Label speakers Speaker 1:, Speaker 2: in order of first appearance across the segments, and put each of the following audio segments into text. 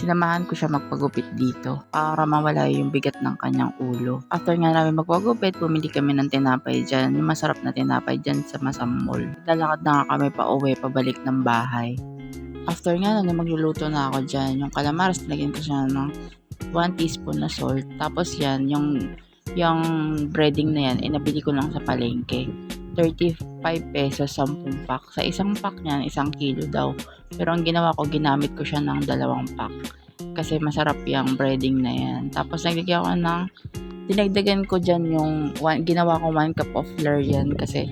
Speaker 1: sinamahan ko siya magpagupit dito para mawala yung bigat ng kanyang ulo. After nga namin magpagupit, bumili kami ng tinapay dyan, yung masarap na tinapay dyan sa Masam Mall. Lalakad na nga kami pa uwi, pabalik ng bahay. After nga na magluluto na ako dyan, yung calamares, nilagyan ko siya ng 1 teaspoon na salt. Tapos yan, yung breading na yan, nabili ko lang sa palengke. 35 pesos, 10 pack. Sa isang pack niyan, 1 kilo daw. Pero ang ginawa ko, ginamit ko siya ng 2 pack. Kasi masarap yung breading na yan. Tapos naglagyan ko dinagdagan ko dyan ginawa ko 1 cup of flour yan. Kasi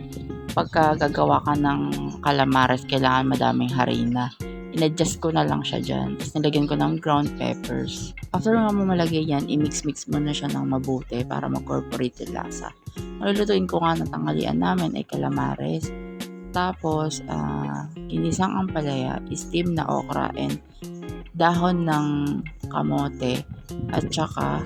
Speaker 1: pagka gagawa ka ng calamares, kailangan madaming harina. In-adjust ko na lang siya dyan. Tapos nilagyan ko ng ground peppers. After nga mo malagay yan, i-mix-mix mo na siya ng mabuti para mag-corporate yung lasa. Malulutuin ko nga na tanghalian namin ay calamares. Tapos, ginisang ampalaya, steam na okra, and dahon ng kamote, at tsaka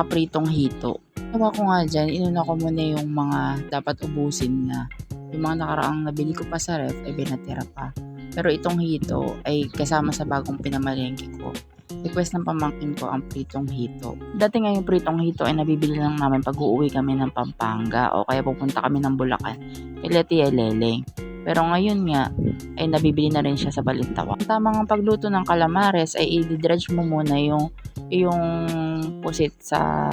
Speaker 1: pritong hito. Gawa ko nga dyan, inuna ko muna yung mga dapat ubusin na. Yung mga nakaraang nabili ko pa sa ref, ay binatira pa. Pero itong hito ay kasama sa bagong pinamalengke ko. Request ng pamangkin ko ang pritong hito. Dati nga yung pritong hito ay nabibili lang namin pag uuwi kami ng Pampanga o kaya pupunta kami ng Bulacan. Ileti Leleng. Pero ngayon nga ay nabibili na rin siya sa Balintawak. Ang tamang pagluto ng calamares ay i-dredge mo muna yung pusit sa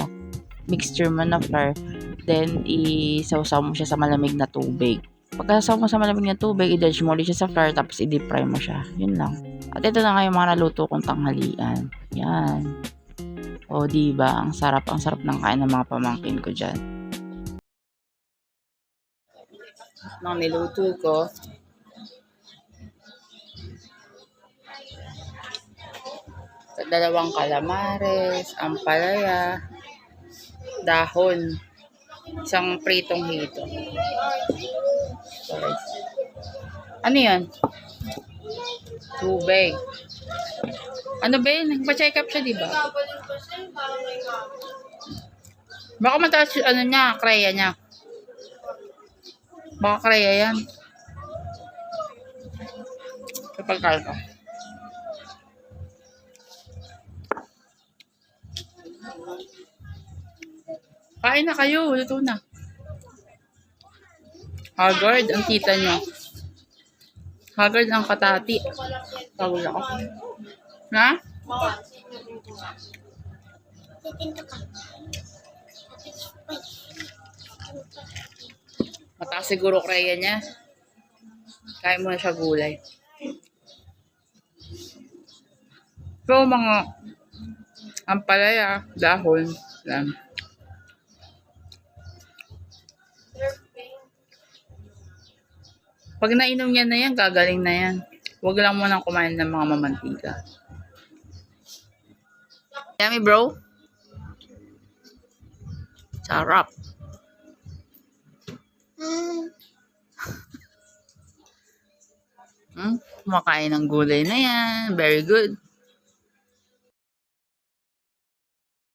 Speaker 1: mixture mo na flour. Then isawsaw mo siya sa malamig na tubig. Pagkasasaw mo sa malamig na tubig, i-dredge mo ulit siya sa flour, tapos i-deep fry mo siya. Yun lang. At ito na nga yung mga naluto kong tanghalian. Yan. O, diba? Ang sarap ng kain ng mga pamangkin ko dyan. Nang niluto ko, dalawang calamares, ampalaya, dahon, isang pritong hito. Sorry. Ano yan? Tubig. Ano ba yun? Nagpa-check up siya, diba? Baka mataas yung kreya niya. Baka kreya yan. Kapag ko. Kain na kayo. Luto na. Haggard ang tita nyo. Haggard ang katati. Tawag ako. Na? Mataas siguro kreya niya. Kain mo na siya gulay. So, mga ampalaya, dahon, lang. Pag nainom niya na yan, gagaling na yan. Huwag lang mo nang kumain ng mga mamantika. Yummy, bro. Sarap. Kumakain ng gulay na yan. Very good.